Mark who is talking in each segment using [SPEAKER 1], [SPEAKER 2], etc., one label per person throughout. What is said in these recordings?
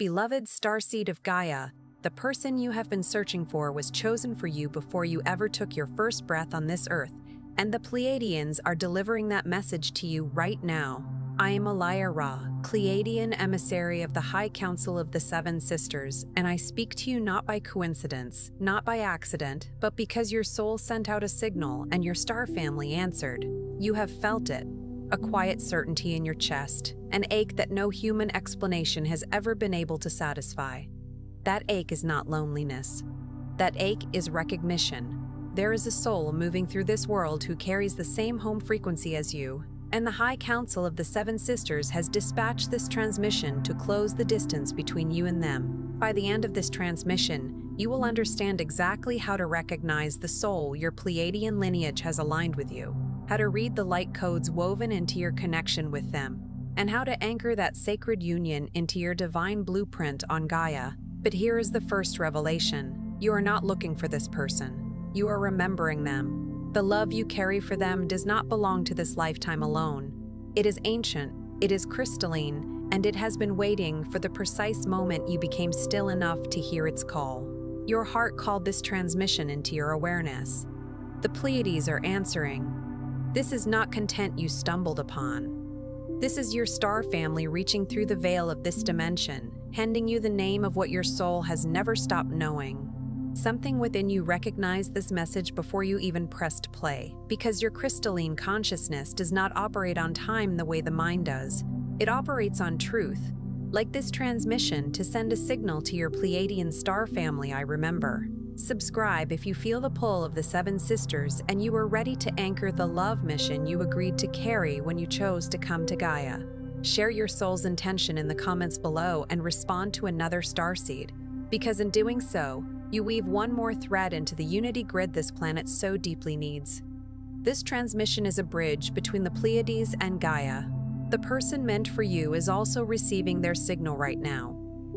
[SPEAKER 1] Beloved Starseed of Gaia, the person you have been searching for was chosen for you before you ever took your first breath on this earth, and the Pleiadians are delivering that message to you right now. I am Elia Ra, Pleiadian emissary of the High Council of the Seven Sisters, and I speak to you not by coincidence, not by accident, but because your soul sent out a signal and your star family answered. You have felt it. A quiet certainty in your chest, an ache that no human explanation has ever been able to satisfy. That ache is not loneliness. That ache is recognition. There is a soul moving through this world who carries the same home frequency as you, and the High Council of the Seven Sisters has dispatched this transmission to close the distance between you and them. By the end of this transmission, you will understand exactly how to recognize the soul your Pleiadian lineage has aligned with you, how to read the light codes woven into your connection with them, and how to anchor that sacred union into your divine blueprint on Gaia. But here is the first revelation. You are not looking for this person. You are remembering them. The love you carry for them does not belong to this lifetime alone. It is ancient, it is crystalline, and it has been waiting for the precise moment you became still enough to hear its call. Your heart called this transmission into your awareness. The Pleiades are answering. This is not content you stumbled upon. This is your star family reaching through the veil of this dimension, handing you the name of what your soul has never stopped knowing. Something within you recognized this message before you even pressed play, because your crystalline consciousness does not operate on time the way the mind does. It operates on truth, like this transmission to send a signal to your Pleiadian star family. I remember. Subscribe if you feel the pull of the Seven Sisters and you are ready to anchor the love mission you agreed to carry when you chose to come to Gaia. Share your soul's intention in the comments below and respond to another starseed, because in doing so, you weave one more thread into the unity grid this planet so deeply needs. This transmission is a bridge between the Pleiades and Gaia. The person meant for you is also receiving their signal right now.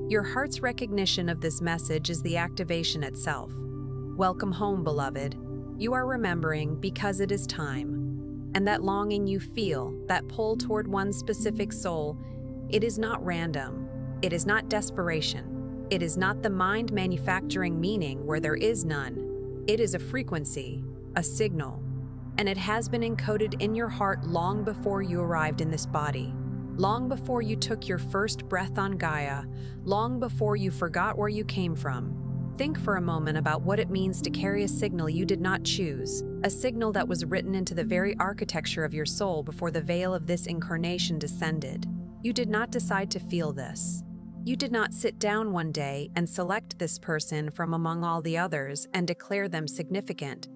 [SPEAKER 1] Your heart's recognition of this message is the activation itself. Welcome home, beloved. You are remembering because it is time. And that longing you feel, that pull toward one specific soul, it is not random. It is not desperation. It is not the mind manufacturing meaning where there is none. It is a frequency, a signal. And it has been encoded in your heart long before you arrived in this body. Long before you took your first breath on Gaia, long before you forgot where you came from. Think for a moment about what it means to carry a signal you did not choose, a signal that was written into the very architecture of your soul before the veil of this incarnation descended. You did not decide to feel this. You did not sit down one day and select this person from among all the others and declare them significant.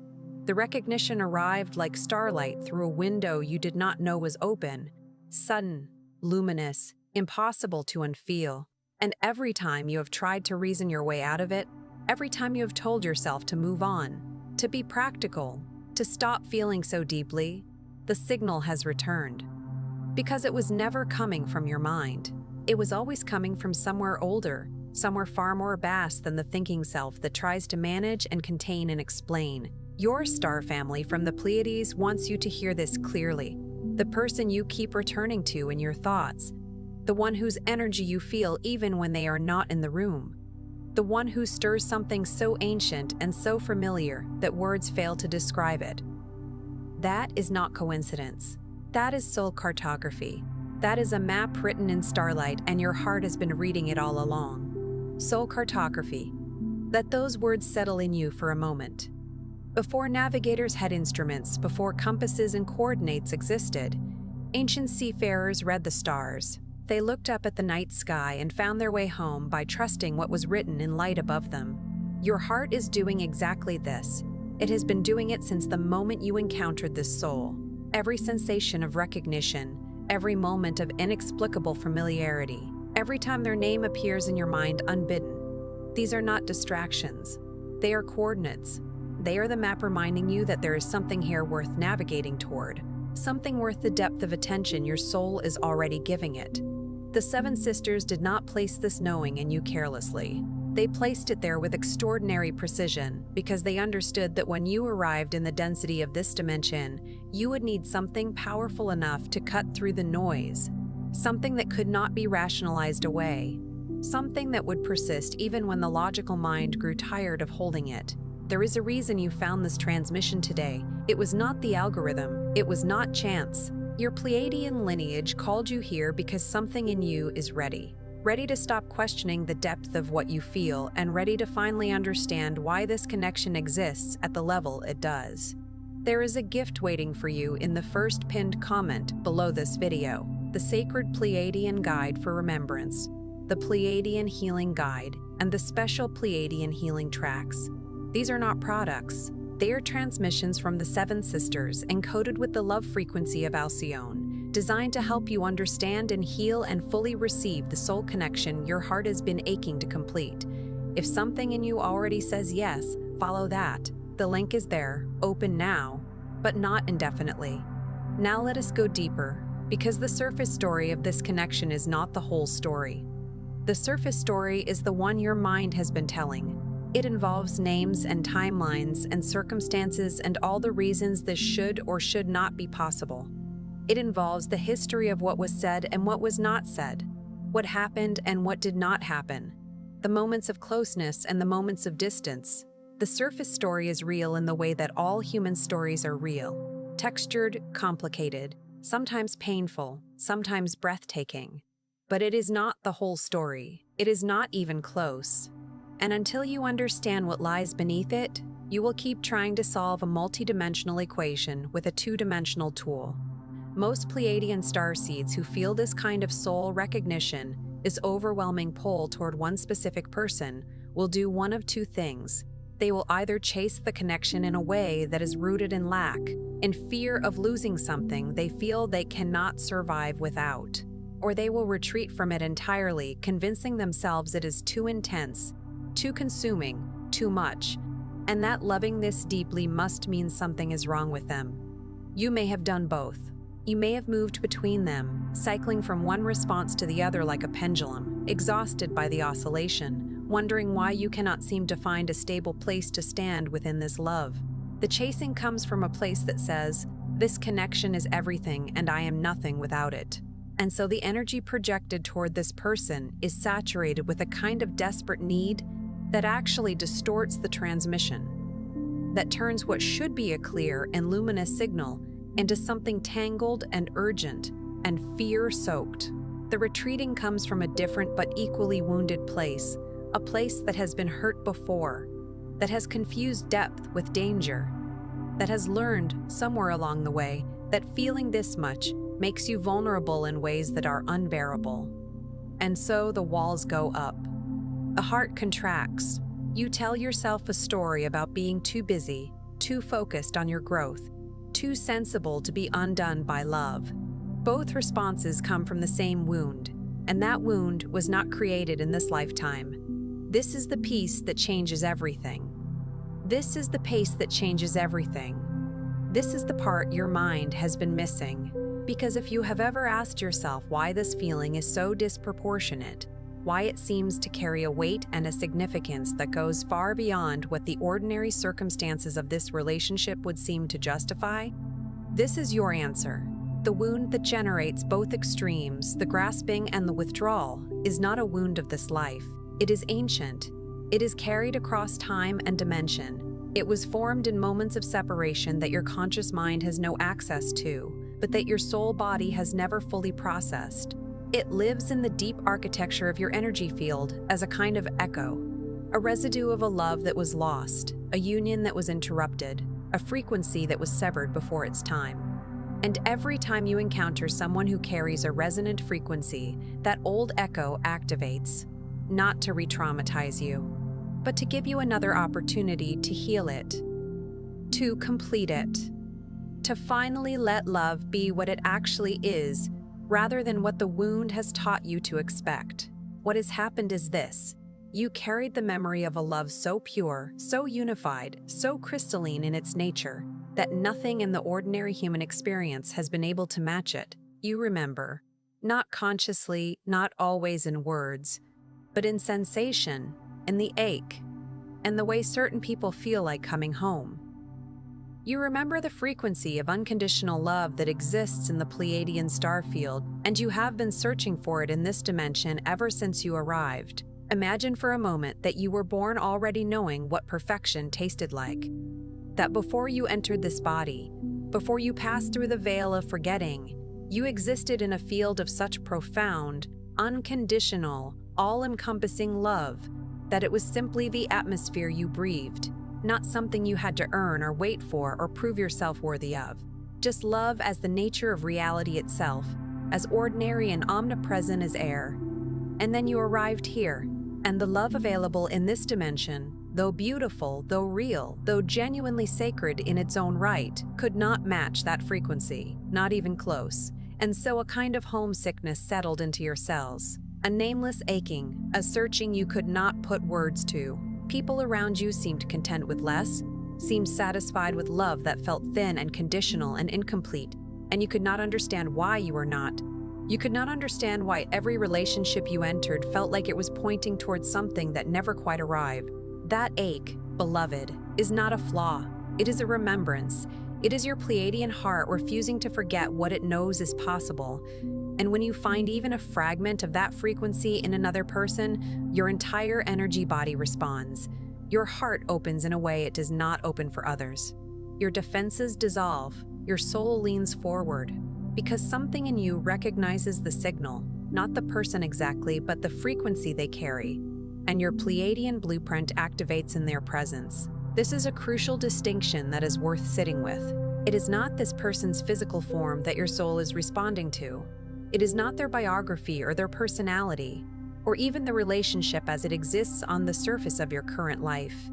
[SPEAKER 1] The recognition arrived like starlight through a window you did not know was open, sudden, luminous, impossible to unfeel. And every time you have tried to reason your way out of it, every time you have told yourself to move on, to be practical, to stop feeling so deeply, the signal has returned. Because it was never coming from your mind. It was always coming from somewhere older, somewhere far more vast than the thinking self that tries to manage and contain and explain. Your star family from the Pleiades wants you to hear this clearly. The person you keep returning to in your thoughts, the one whose energy you feel even when they are not in the room, the one who stirs something so ancient and so familiar that words fail to describe it. That is not coincidence. That is soul cartography. That is a map written in starlight, and your heart has been reading it all along. Soul cartography. Let those words settle in you for a moment. Before navigators had instruments, before compasses and coordinates existed, ancient seafarers read the stars. They looked up at the night sky and found their way home by trusting what was written in light above them. Your heart is doing exactly this. It has been doing it since the moment you encountered this soul. Every sensation of recognition, every moment of inexplicable familiarity, every time their name appears in your mind unbidden. These are not distractions. They are coordinates. They are the map reminding you that there is something here worth navigating toward, something worth the depth of attention your soul is already giving it. The Seven Sisters did not place this knowing in you carelessly. They placed it there with extraordinary precision because they understood that when you arrived in the density of this dimension, you would need something powerful enough to cut through the noise, something that could not be rationalized away. something that would persist even when the logical mind grew tired of holding it. There is a reason you found this transmission today. It was not the algorithm, it was not chance. Your Pleiadian lineage called you here because something in you is ready. Ready to stop questioning the depth of what you feel and ready to finally understand why this connection exists at the level it does. There is a gift waiting for you in the first pinned comment below this video, the Sacred Pleiadian Guide for Remembrance, the Pleiadian Healing Guide, and the special Pleiadian Healing Tracks. These are not products. They are transmissions from the Seven Sisters encoded with the love frequency of Alcyone, designed to help you understand and heal and fully receive the soul connection your heart has been aching to complete. If something in you already says yes, follow that. The link is there, open now, but not indefinitely. Now let us go deeper, because the surface story of this connection is not the whole story. The surface story is the one your mind has been telling. It involves names and timelines and circumstances and all the reasons this should or should not be possible. It involves the history of what was said and what was not said, what happened and what did not happen, the moments of closeness and the moments of distance. The surface story is real in the way that all human stories are real, textured, complicated, sometimes painful, sometimes breathtaking. But it is not the whole story. It is not even close. And until you understand what lies beneath it, you will keep trying to solve a multidimensional equation with a two-dimensional tool. Most Pleiadian starseeds who feel this kind of soul recognition, this overwhelming pull toward one specific person, will do one of two things. They will either chase the connection in a way that is rooted in lack, in fear of losing something they feel they cannot survive without, or they will retreat from it entirely, convincing themselves it is too intense, too consuming, too much, and that loving this deeply must mean something is wrong with them. You may have done both. You may have moved between them, cycling from one response to the other like a pendulum, exhausted by the oscillation, wondering why you cannot seem to find a stable place to stand within this love. The chasing comes from a place that says, this connection is everything and I am nothing without it. And so the energy projected toward this person is saturated with a kind of desperate need that actually distorts the transmission, that turns what should be a clear and luminous signal into something tangled and urgent and fear-soaked. The retreating comes from a different but equally wounded place, a place that has been hurt before, that has confused depth with danger, that has learned somewhere along the way that feeling this much makes you vulnerable in ways that are unbearable. And so the walls go up. The heart contracts. You tell yourself a story about being too busy, too focused on your growth, too sensible to be undone by love. Both responses come from the same wound, and that wound was not created in this lifetime. This is the piece that changes everything. This is the pace that changes everything. This is the part your mind has been missing. Because if you have ever asked yourself why this feeling is so disproportionate, why it seems to carry a weight and a significance that goes far beyond what the ordinary circumstances of this relationship would seem to justify, this is your answer. The wound that generates both extremes, the grasping and the withdrawal, is not a wound of this life. It is ancient. It is carried across time and dimension. It was formed in moments of separation that your conscious mind has no access to, but that your soul body has never fully processed. It lives in the deep architecture of your energy field as a kind of echo, a residue of a love that was lost, a union that was interrupted, a frequency that was severed before its time. And every time you encounter someone who carries a resonant frequency, that old echo activates, not to re-traumatize you, but to give you another opportunity to heal it, to complete it, to finally let love be what it actually is, rather than what the wound has taught you to expect. What has happened is this: you carried the memory of a love so pure, so unified, so crystalline in its nature, that nothing in the ordinary human experience has been able to match it. You remember, not consciously, not always in words, but in sensation, in the ache, and the way certain people feel like coming home. You remember the frequency of unconditional love that exists in the Pleiadian star field, and you have been searching for it in this dimension ever since you arrived. Imagine for a moment that you were born already knowing what perfection tasted like. That before you entered this body, before you passed through the veil of forgetting, you existed in a field of such profound, unconditional, all-encompassing love that it was simply the atmosphere you breathed, not something you had to earn or wait for or prove yourself worthy of. Just love as the nature of reality itself, as ordinary and omnipresent as air. And then you arrived here, and the love available in this dimension, though beautiful, though real, though genuinely sacred in its own right, could not match that frequency, not even close. And so a kind of homesickness settled into your cells, a nameless aching, a searching you could not put words to. People around you seemed content with less, seemed satisfied with love that felt thin and conditional and incomplete, and you could not understand why you were not. You could not understand why every relationship you entered felt like it was pointing towards something that never quite arrived. That ache, beloved, is not a flaw. It is a remembrance. It is your Pleiadian heart refusing to forget what it knows is possible. And when you find even a fragment of that frequency in another person, your entire energy body responds. Your heart opens in a way it does not open for others. Your defenses dissolve. Your soul leans forward. Because something in you recognizes the signal, not the person exactly, but the frequency they carry. And your Pleiadian blueprint activates in their presence. This is a crucial distinction that is worth sitting with. It is not this person's physical form that your soul is responding to. It is not their biography or their personality, or even the relationship as it exists on the surface of your current life.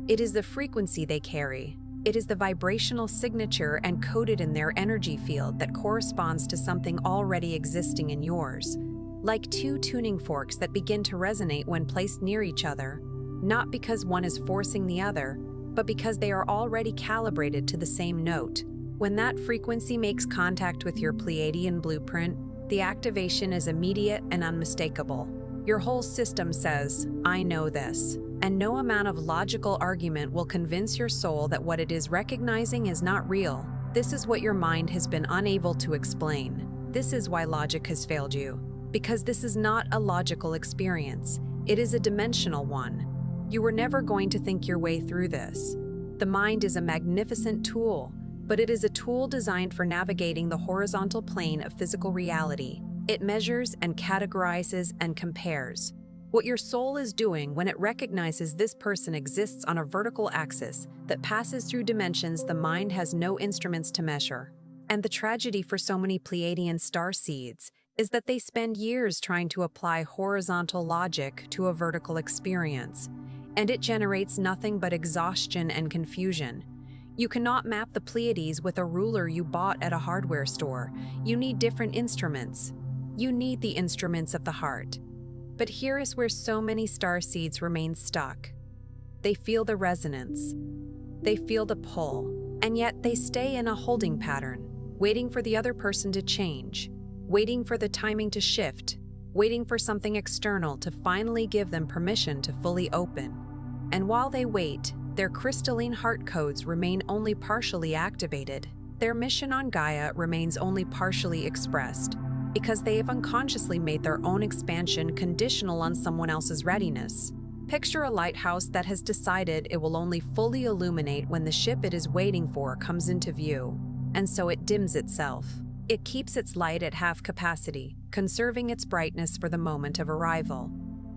[SPEAKER 1] It is the frequency they carry. It is the vibrational signature encoded in their energy field that corresponds to something already existing in yours. Like two tuning forks that begin to resonate when placed near each other, not because one is forcing the other, but because they are already calibrated to the same note. When that frequency makes contact with your Pleiadian blueprint, the activation is immediate and unmistakable. Your whole system says, "I know this," and no amount of logical argument will convince your soul that what it is recognizing is not real. This is what your mind has been unable to explain. This is why logic has failed you, because this is not a logical experience. It is a dimensional one. You were never going to think your way through this. The mind is a magnificent tool, but it is a tool designed for navigating the horizontal plane of physical reality. It measures and categorizes and compares. What your soul is doing when it recognizes this person exists on a vertical axis that passes through dimensions the mind has no instruments to measure. And the tragedy for so many Pleiadian starseeds is that they spend years trying to apply horizontal logic to a vertical experience, and it generates nothing but exhaustion and confusion. You cannot map the Pleiades with a ruler you bought at a hardware store. You need different instruments. You need the instruments of the heart. But here is where so many starseeds remain stuck. They feel the resonance. They feel the pull, and yet they stay in a holding pattern, waiting for the other person to change, waiting for the timing to shift, waiting for something external to finally give them permission to fully open. And while they wait, their crystalline heart codes remain only partially activated. Their mission on Gaia remains only partially expressed, because they have unconsciously made their own expansion conditional on someone else's readiness. Picture a lighthouse that has decided it will only fully illuminate when the ship it is waiting for comes into view, and so it dims itself. It keeps its light at half capacity, conserving its brightness for the moment of arrival.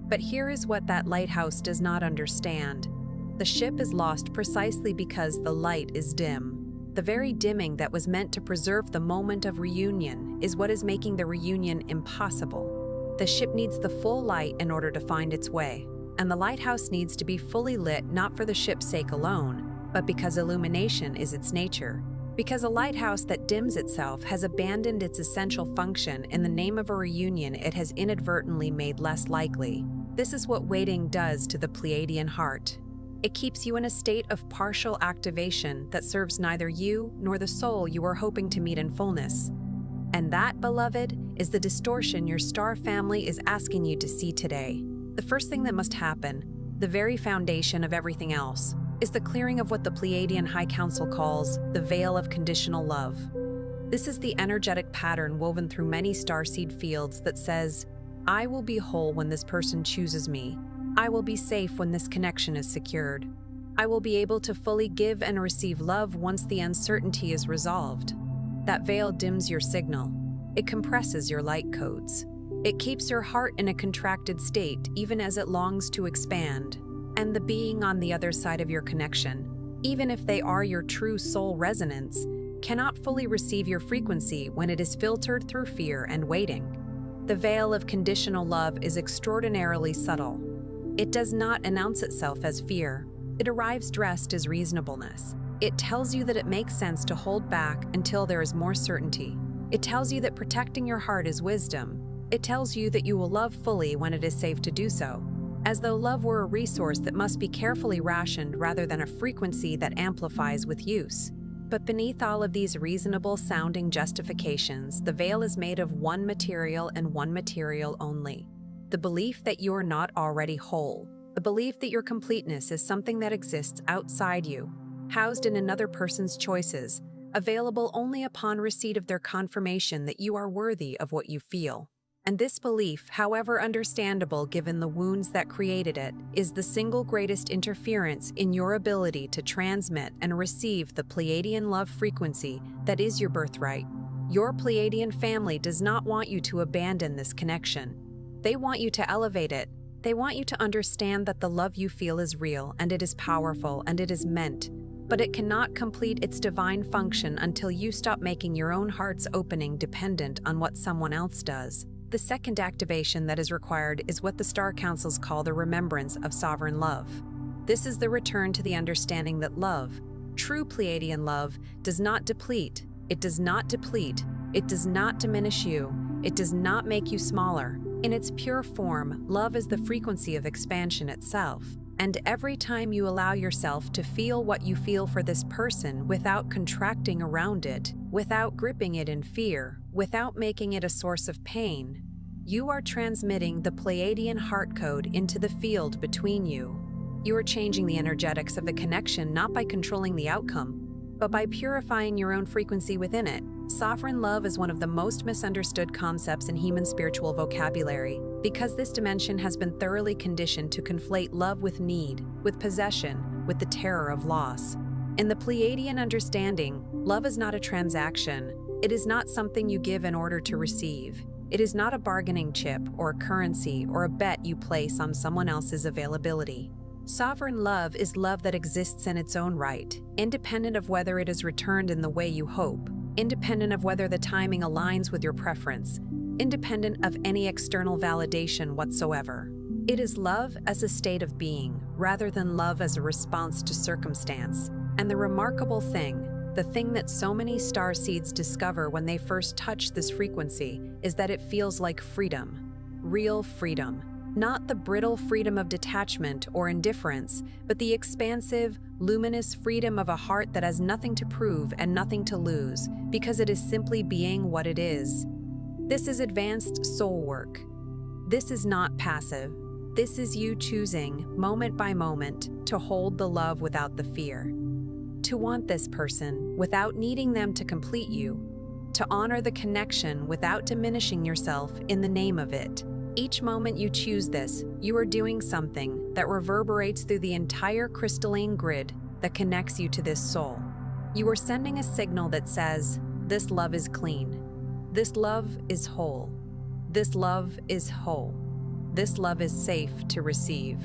[SPEAKER 1] But here is what that lighthouse does not understand. The ship is lost precisely because the light is dim. The very dimming that was meant to preserve the moment of reunion is what is making the reunion impossible. The ship needs the full light in order to find its way, and the lighthouse needs to be fully lit not for the ship's sake alone, but because illumination is its nature. Because a lighthouse that dims itself has abandoned its essential function in the name of a reunion it has inadvertently made less likely. This is what waiting does to the Pleiadian heart. It keeps you in a state of partial activation that serves neither you nor the soul you are hoping to meet in fullness. And that, beloved, is the distortion your star family is asking you to see today. The first thing that must happen, the very foundation of everything else, is the clearing of what the Pleiadian High Council calls the veil of conditional love. This is the energetic pattern woven through many starseed fields that says, I will be whole when this person chooses me. I will be safe when this connection is secured. I will be able to fully give and receive love once the uncertainty is resolved. That veil dims your signal. It compresses your light codes. It keeps your heart in a contracted state even as it longs to expand. And the being on the other side of your connection, even if they are your true soul resonance, cannot fully receive your frequency when it is filtered through fear and waiting. The veil of conditional love is extraordinarily subtle. It does not announce itself as fear. It arrives dressed as reasonableness. It tells you that it makes sense to hold back until there is more certainty. It tells you that protecting your heart is wisdom. It tells you that you will love fully when it is safe to do so, as though love were a resource that must be carefully rationed rather than a frequency that amplifies with use. But beneath all of these reasonable-sounding justifications, the veil is made of one material and one material only: the belief that you're not already whole. The belief that your completeness is something that exists outside you, housed in another person's choices, available only upon receipt of their confirmation that you are worthy of what you feel. And this belief, however understandable given the wounds that created it, is the single greatest interference in your ability to transmit and receive the Pleiadian love frequency that is your birthright. Your Pleiadian family does not want you to abandon this connection. They want you to elevate it. They want you to understand that the love you feel is real and it is powerful and it is meant, but it cannot complete its divine function until you stop making your own heart's opening dependent on what someone else does. The second activation that is required is what the Star Councils call the remembrance of sovereign love. This is the return to the understanding that love, true Pleiadian love, does not deplete. It does not deplete. It does not diminish you. It does not make you smaller. In its pure form, love is the frequency of expansion itself. And every time you allow yourself to feel what you feel for this person without contracting around it, without gripping it in fear, without making it a source of pain, you are transmitting the Pleiadian heart code into the field between you. You are changing the energetics of the connection not by controlling the outcome, but by purifying your own frequency within it. Sovereign love is one of the most misunderstood concepts in human spiritual vocabulary, because this dimension has been thoroughly conditioned to conflate love with need, with possession, with the terror of loss. In the Pleiadian understanding, love is not a transaction. It is not something you give in order to receive. It is not a bargaining chip or a currency or a bet you place on someone else's availability. Sovereign love is love that exists in its own right, independent of whether it is returned in the way you hope, independent of whether the timing aligns with your preference, independent of any external validation whatsoever. It is love as a state of being, rather than love as a response to circumstance. And the remarkable thing, the thing that so many starseeds discover when they first touch this frequency, is that it feels like freedom. Real freedom. Not the brittle freedom of detachment or indifference, but the expansive, luminous freedom of a heart that has nothing to prove and nothing to lose, because it is simply being what it is. This is advanced soul work. This is not passive. This is you choosing, moment by moment, to hold the love without the fear. To want this person without needing them to complete you. To honor the connection without diminishing yourself in the name of it. Each moment you choose this, you are doing something that reverberates through the entire crystalline grid that connects you to this soul. You are sending a signal that says, this love is clean. This love is whole. This love is whole. This love is safe to receive.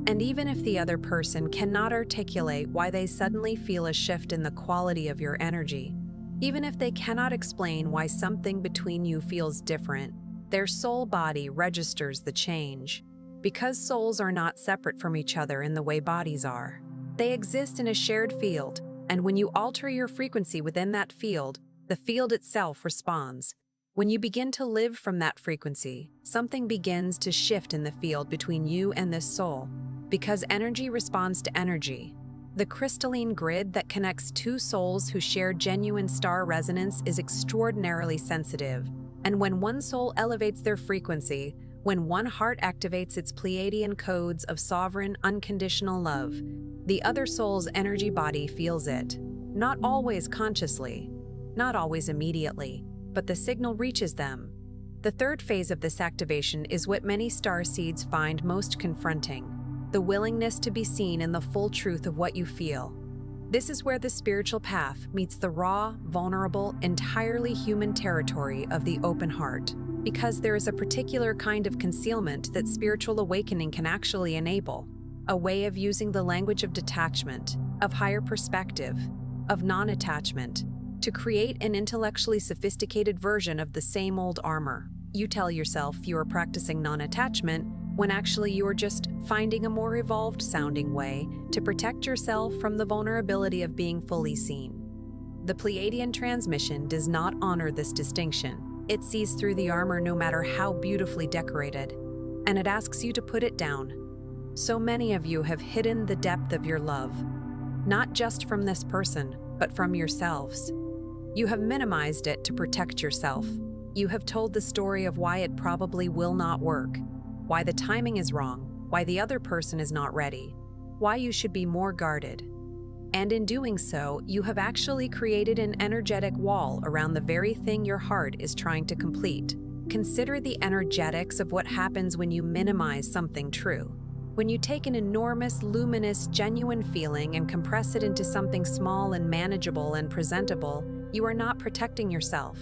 [SPEAKER 1] And even if the other person cannot articulate why they suddenly feel a shift in the quality of your energy, even if they cannot explain why something between you feels different, their soul body registers the change. Because souls are not separate from each other in the way bodies are. They exist in a shared field, and when you alter your frequency within that field, the field itself responds. When you begin to live from that frequency, something begins to shift in the field between you and this soul, because energy responds to energy. The crystalline grid that connects two souls who share genuine star resonance is extraordinarily sensitive, and when one soul elevates their frequency, When one heart activates its Pleiadian codes of sovereign, unconditional love, the other soul's energy body feels it. Not always consciously, not always immediately, but the signal reaches them. The third phase of this activation is what many starseeds find most confronting: the willingness to be seen in the full truth of what you feel. This is where the spiritual path meets the raw, vulnerable, entirely human territory of the open heart. Because there is a particular kind of concealment that spiritual awakening can actually enable, a way of using the language of detachment, of higher perspective, of non-attachment, to create an intellectually sophisticated version of the same old armor. You tell yourself you are practicing non-attachment when actually you are just finding a more evolved-sounding way to protect yourself from the vulnerability of being fully seen. The Pleiadian transmission does not honor this distinction. It sees through the armor no matter how beautifully decorated, and it asks you to put it down. So many of you have hidden the depth of your love, not just from this person, but from yourselves. You have minimized it to protect yourself. You have told the story of why it probably will not work, why the timing is wrong, why the other person is not ready, why you should be more guarded. And in doing so, you have actually created an energetic wall around the very thing your heart is trying to complete. Consider the energetics of what happens when you minimize something true. When you take an enormous, luminous, genuine feeling and compress it into something small and manageable and presentable, you are not protecting yourself.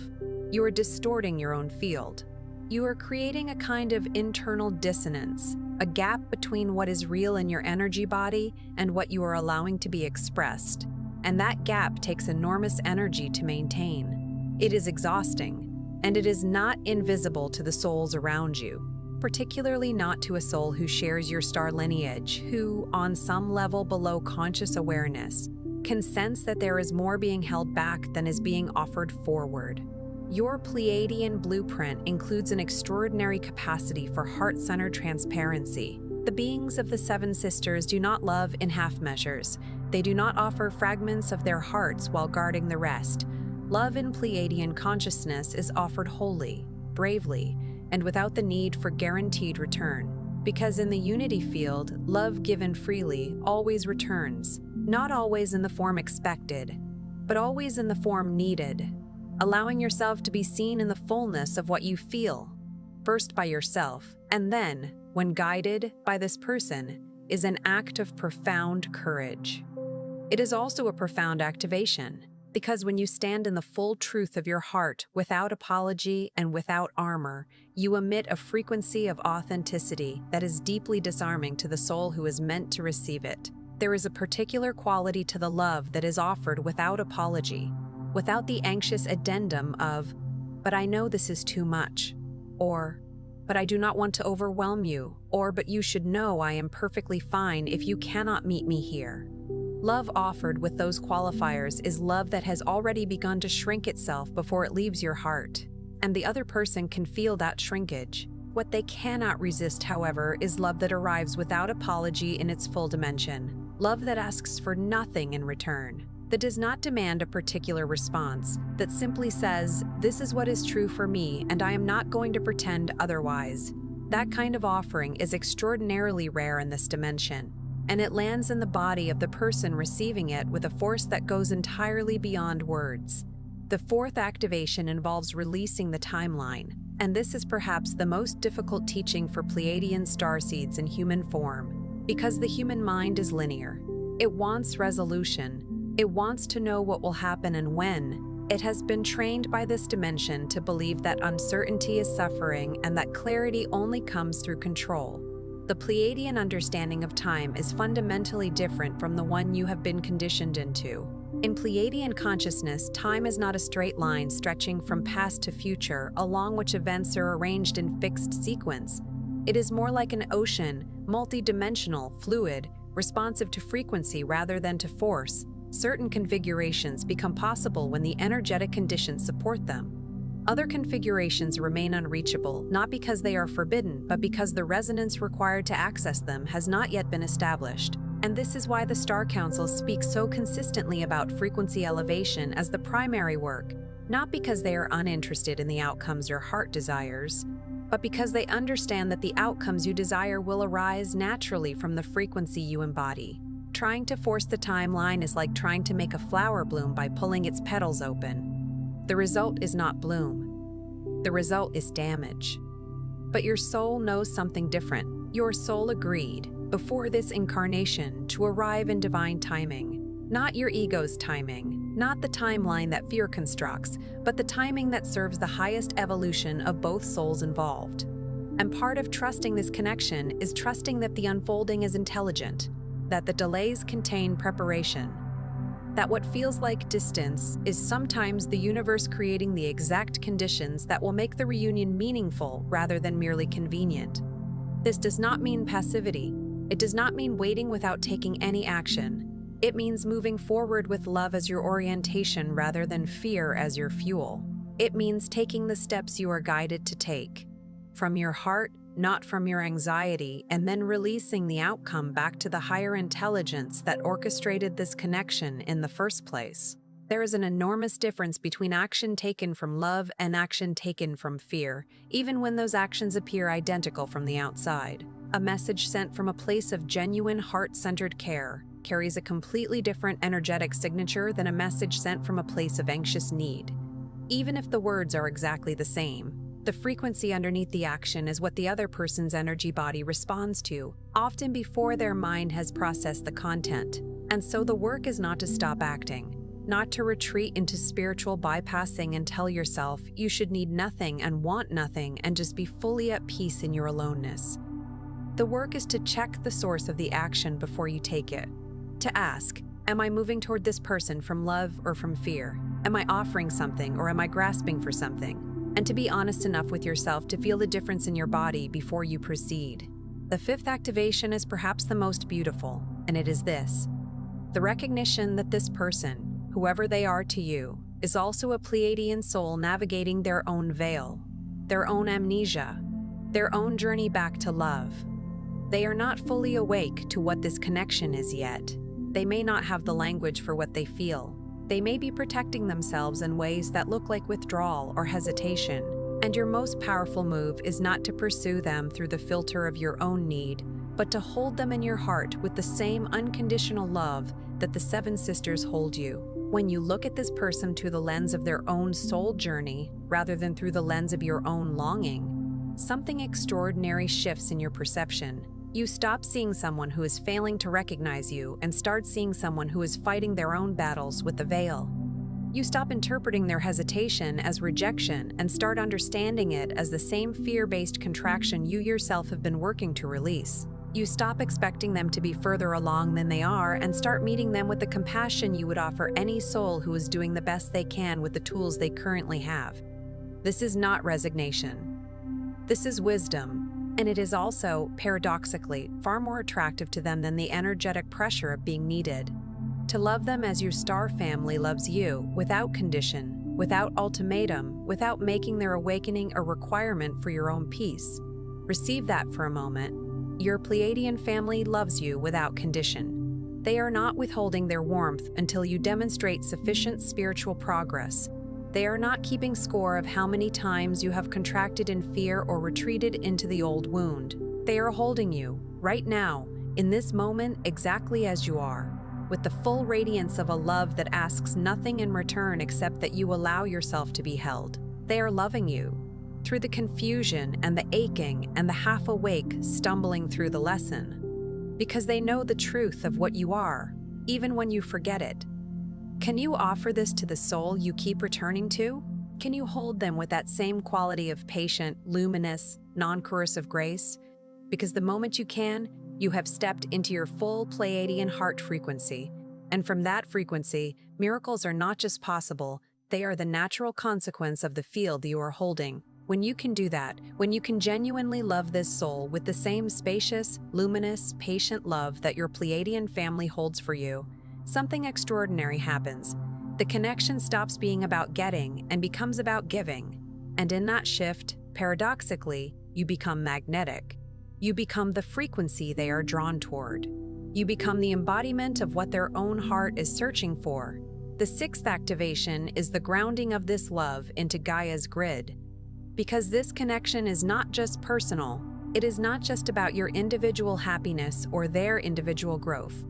[SPEAKER 1] You are distorting your own field. You are creating a kind of internal dissonance, a gap between what is real in your energy body and what you are allowing to be expressed. And that gap takes enormous energy to maintain. It is exhausting, and it is not invisible to the souls around you, particularly not to a soul who shares your star lineage, who, on some level below conscious awareness, can sense that there is more being held back than is being offered forward. Your Pleiadian blueprint includes an extraordinary capacity for heart-centered transparency. The beings of the Seven Sisters do not love in half measures. They do not offer fragments of their hearts while guarding the rest. Love in Pleiadian consciousness is offered wholly, bravely, and without the need for guaranteed return. Because in the unity field, love given freely always returns, not always in the form expected, but always in the form needed. Allowing yourself to be seen in the fullness of what you feel, first by yourself, and then, when guided by this person, is an act of profound courage. It is also a profound activation, because when you stand in the full truth of your heart without apology and without armor, you emit a frequency of authenticity that is deeply disarming to the soul who is meant to receive it. There is a particular quality to the love that is offered without apology, without the anxious addendum of, "But I know this is too much," or, "But I do not want to overwhelm you," or, "But you should know I am perfectly fine if you cannot meet me here." Love offered with those qualifiers is love that has already begun to shrink itself before it leaves your heart, and the other person can feel that shrinkage. What they cannot resist, however, is love that arrives without apology in its full dimension, love that asks for nothing in return, that does not demand a particular response, that simply says, "This is what is true for me, and I am not going to pretend otherwise." That kind of offering is extraordinarily rare in this dimension, and it lands in the body of the person receiving it with a force that goes entirely beyond words. The fourth activation involves releasing the timeline, and this is perhaps the most difficult teaching for Pleiadian starseeds in human form, because the human mind is linear. It wants resolution. It wants to know what will happen and when. It has been trained by this dimension to believe that uncertainty is suffering and that clarity only comes through control. The Pleiadian understanding of time is fundamentally different from the one you have been conditioned into. In Pleiadian consciousness, time is not a straight line stretching from past to future, along which events are arranged in fixed sequence. It is more like an ocean, multi-dimensional, fluid, responsive to frequency rather than to force. Certain configurations become possible when the energetic conditions support them. Other configurations remain unreachable, not because they are forbidden, but because the resonance required to access them has not yet been established. And this is why the Star Council speaks so consistently about frequency elevation as the primary work, not because they are uninterested in the outcomes your heart desires, but because they understand that the outcomes you desire will arise naturally from the frequency you embody. Trying to force the timeline is like trying to make a flower bloom by pulling its petals open. The result is not bloom. The result is damage. But your soul knows something different. Your soul agreed, before this incarnation, to arrive in divine timing. Not your ego's timing, not the timeline that fear constructs, but the timing that serves the highest evolution of both souls involved. And part of trusting this connection is trusting that the unfolding is intelligent, that the delays contain preparation, that what feels like distance is sometimes the universe creating the exact conditions that will make the reunion meaningful rather than merely convenient. This does not mean passivity. It does not mean waiting without taking any action. It means moving forward with love as your orientation rather than fear as your fuel. It means taking the steps you are guided to take, from your heart, not from your anxiety, and then releasing the outcome back to the higher intelligence that orchestrated this connection in the first place. There is an enormous difference between action taken from love and action taken from fear, even when those actions appear identical from the outside. A message sent from a place of genuine heart-centered care carries a completely different energetic signature than a message sent from a place of anxious need. Even if the words are exactly the same, the frequency underneath the action is what the other person's energy body responds to, often before their mind has processed the content. And so the work is not to stop acting, not to retreat into spiritual bypassing and tell yourself you should need nothing and want nothing and just be fully at peace in your aloneness. The work is to check the source of the action before you take it. To ask, am I moving toward this person from love or from fear? Am I offering something or am I grasping for something? And to be honest enough with yourself to feel the difference in your body before you proceed. The fifth activation is perhaps the most beautiful, and it is this: the recognition that this person, whoever they are to you, is also a Pleiadian soul navigating their own veil, their own amnesia, their own journey back to love. They are not fully awake to what this connection is yet. They may not have the language for what they feel. They may be protecting themselves in ways that look like withdrawal or hesitation. And your most powerful move is not to pursue them through the filter of your own need, but to hold them in your heart with the same unconditional love that the Seven Sisters hold you. When you look at this person through the lens of their own soul journey, rather than through the lens of your own longing, something extraordinary shifts in your perception. You stop seeing someone who is failing to recognize you and start seeing someone who is fighting their own battles with the veil. You stop interpreting their hesitation as rejection and start understanding it as the same fear-based contraction you yourself have been working to release. You stop expecting them to be further along than they are and start meeting them with the compassion you would offer any soul who is doing the best they can with the tools they currently have. This is not resignation. This is wisdom. And it is also, paradoxically, far more attractive to them than the energetic pressure of being needed. To love them as your star family loves you, without condition, without ultimatum, without making their awakening a requirement for your own peace. Receive that for a moment. Your Pleiadian family loves you without condition. They are not withholding their warmth until you demonstrate sufficient spiritual progress. They are not keeping score of how many times you have contracted in fear or retreated into the old wound. They are holding you, right now, in this moment exactly as you are, with the full radiance of a love that asks nothing in return except that you allow yourself to be held. They are loving you, through the confusion and the aching and the half-awake stumbling through the lesson, because they know the truth of what you are, even when you forget it. Can you offer this to the soul you keep returning to? Can you hold them with that same quality of patient, luminous, non-coercive grace? Because the moment you can, you have stepped into your full Pleiadian heart frequency. And from that frequency, miracles are not just possible, they are the natural consequence of the field you are holding. When you can do that, when you can genuinely love this soul with the same spacious, luminous, patient love that your Pleiadian family holds for you, something extraordinary happens. The connection stops being about getting and becomes about giving. And in that shift, paradoxically, you become magnetic. You become the frequency they are drawn toward. You become the embodiment of what their own heart is searching for. The sixth activation is the grounding of this love into Gaia's grid. Because this connection is not just personal, it is not just about your individual happiness or their individual growth.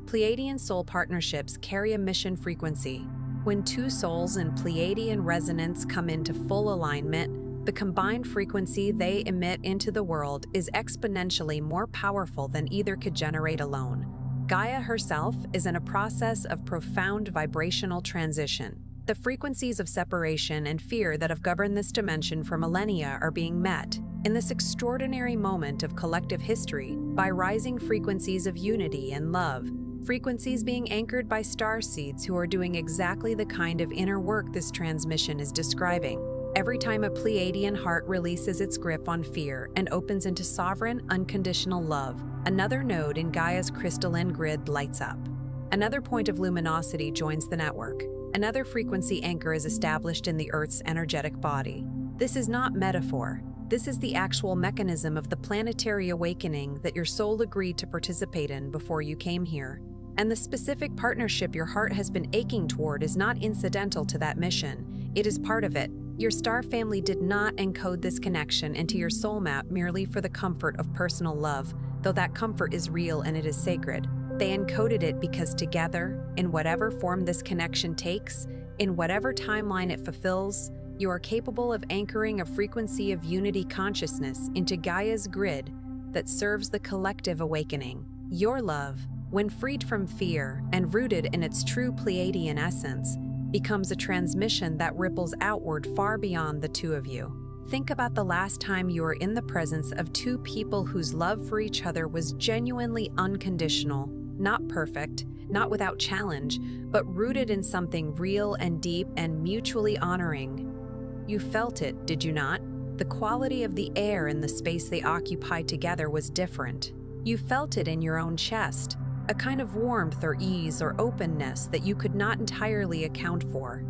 [SPEAKER 1] Pleiadian soul partnerships carry a mission frequency. When two souls in Pleiadian resonance come into full alignment, the combined frequency they emit into the world is exponentially more powerful than either could generate alone. Gaia herself is in a process of profound vibrational transition. The frequencies of separation and fear that have governed this dimension for millennia are being met, in this extraordinary moment of collective history, by rising frequencies of unity and love, frequencies being anchored by starseeds who are doing exactly the kind of inner work this transmission is describing. Every time a Pleiadian heart releases its grip on fear and opens into sovereign, unconditional love, another node in Gaia's crystalline grid lights up. Another point of luminosity joins the network. Another frequency anchor is established in the Earth's energetic body. This is not metaphor. This is the actual mechanism of the planetary awakening that your soul agreed to participate in before you came here. And the specific partnership your heart has been aching toward is not incidental to that mission. It is part of it. Your star family did not encode this connection into your soul map merely for the comfort of personal love, though that comfort is real and it is sacred. They encoded it because together, in whatever form this connection takes, in whatever timeline it fulfills, you are capable of anchoring a frequency of unity consciousness into Gaia's grid that serves the collective awakening. Your love, when freed from fear and rooted in its true Pleiadian essence, becomes a transmission that ripples outward far beyond the two of you. Think about the last time you were in the presence of two people whose love for each other was genuinely unconditional, not perfect, not without challenge, but rooted in something real and deep and mutually honoring. You felt it, did you not? The quality of the air in the space they occupied together was different. You felt it in your own chest, a kind of warmth or ease or openness that you could not entirely account for.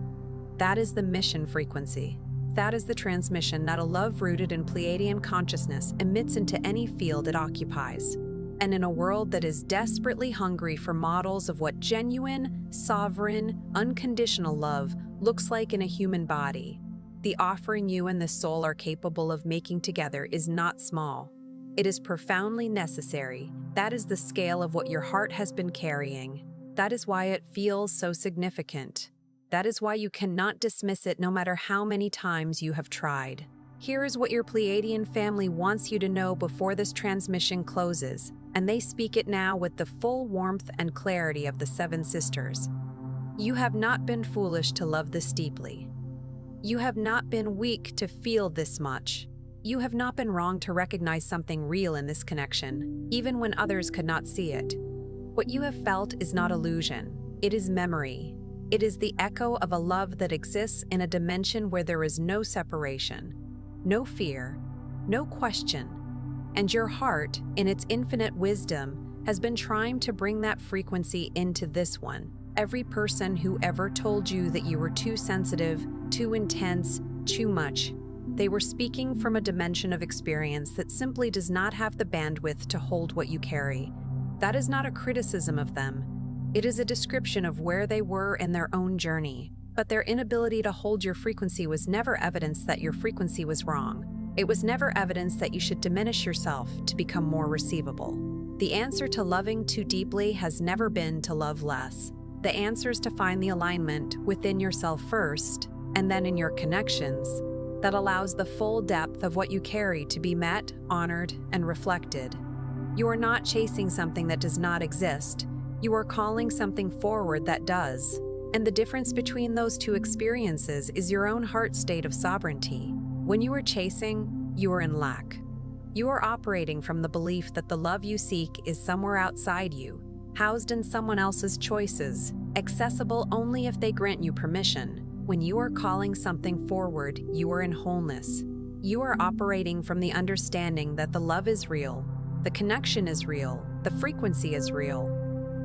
[SPEAKER 1] That is the mission frequency. That is the transmission that a love rooted in Pleiadian consciousness emits into any field it occupies. And in a world that is desperately hungry for models of what genuine, sovereign, unconditional love looks like in a human body, the offering you and the soul are capable of making together is not small. It is profoundly necessary. That is the scale of what your heart has been carrying. That is why it feels so significant. That is why you cannot dismiss it no matter how many times you have tried. Here is what your Pleiadian family wants you to know before this transmission closes, and they speak it now with the full warmth and clarity of the Seven Sisters. You have not been foolish to love this deeply. You have not been weak to feel this much. You have not been wrong to recognize something real in this connection, even when others could not see it. What you have felt is not illusion. It is memory. It is the echo of a love that exists in a dimension where there is no separation, no fear, no question. And your heart, in its infinite wisdom, has been trying to bring that frequency into this one. Every person who ever told you that you were too sensitive, too intense, too much, they were speaking from a dimension of experience that simply does not have the bandwidth to hold what you carry. That is not a criticism of them. It is a description of where they were in their own journey. But their inability to hold your frequency was never evidence that your frequency was wrong. It was never evidence that you should diminish yourself to become more receivable. The answer to loving too deeply has never been to love less. The answer is to find the alignment within yourself first, and then in your connections, that allows the full depth of what you carry to be met, honored, and reflected. You are not chasing something that does not exist. You are calling something forward that does. And the difference between those two experiences is your own heart state of sovereignty. When you are chasing, you are in lack. You are operating from the belief that the love you seek is somewhere outside you, housed in someone else's choices, accessible only if they grant you permission. When you are calling something forward, you are in wholeness. You are operating from the understanding that the love is real, the connection is real, the frequency is real,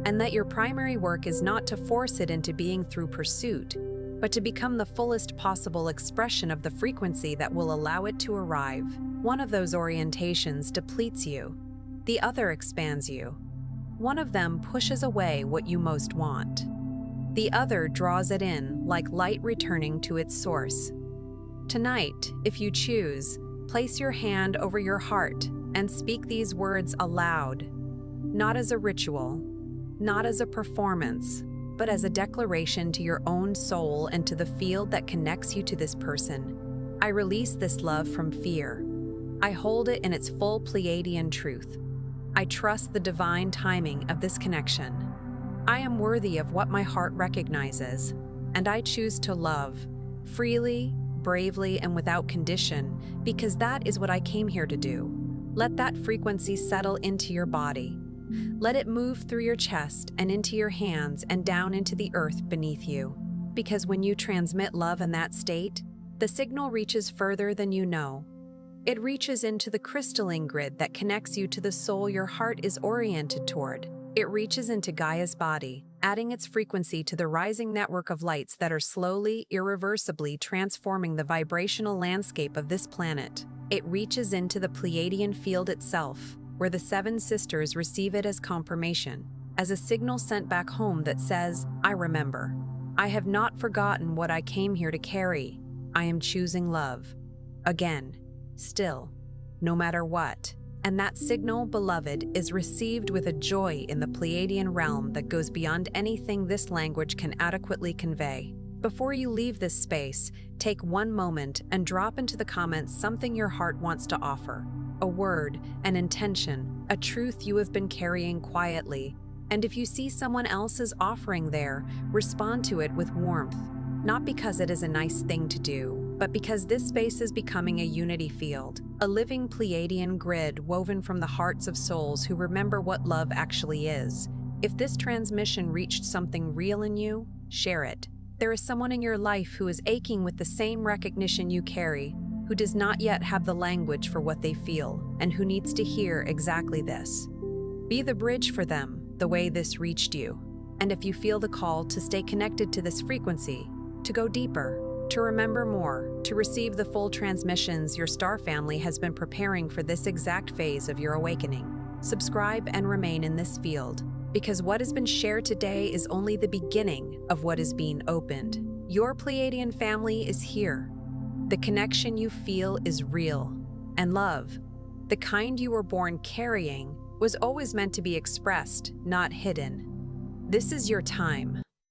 [SPEAKER 1] and that your primary work is not to force it into being through pursuit, but to become the fullest possible expression of the frequency that will allow it to arrive. One of those orientations depletes you. The other expands you. One of them pushes away what you most want. The other draws it in like light returning to its source. Tonight, if you choose, place your hand over your heart and speak these words aloud, not as a ritual, not as a performance, but as a declaration to your own soul and to the field that connects you to this person. I release this love from fear. I hold it in its full Pleiadian truth. I trust the divine timing of this connection. I am worthy of what my heart recognizes, and I choose to love, freely, bravely, and without condition, because that is what I came here to do. Let that frequency settle into your body. Let it move through your chest and into your hands and down into the earth beneath you. Because when you transmit love in that state, the signal reaches further than you know. It reaches into the crystalline grid that connects you to the soul your heart is oriented toward. It reaches into Gaia's body, adding its frequency to the rising network of lights that are slowly, irreversibly transforming the vibrational landscape of this planet. It reaches into the Pleiadian field itself, where the seven sisters receive it as confirmation, as a signal sent back home that says, I remember. I have not forgotten what I came here to carry. I am choosing love. Again, still, no matter what. And that signal, beloved, is received with a joy in the Pleiadian realm that goes beyond anything this language can adequately convey. Before you leave this space, take one moment and drop into the comments something your heart wants to offer. A word, an intention, a truth you have been carrying quietly. And if you see someone else's offering there, respond to it with warmth. Not because it is a nice thing to do, but because this space is becoming a unity field, a living Pleiadian grid woven from the hearts of souls who remember what love actually is. If this transmission reached something real in you, share it. There is someone in your life who is aching with the same recognition you carry, who does not yet have the language for what they feel, and who needs to hear exactly this. Be the bridge for them, the way this reached you. And if you feel the call to stay connected to this frequency, to go deeper, to remember more, to receive the full transmissions your star family has been preparing for this exact phase of your awakening, subscribe and remain in this field, because what has been shared today is only the beginning of what is being opened. Your Pleiadian family is here. The connection you feel is real, and love, the kind you were born carrying, was always meant to be expressed, not hidden. This is your time.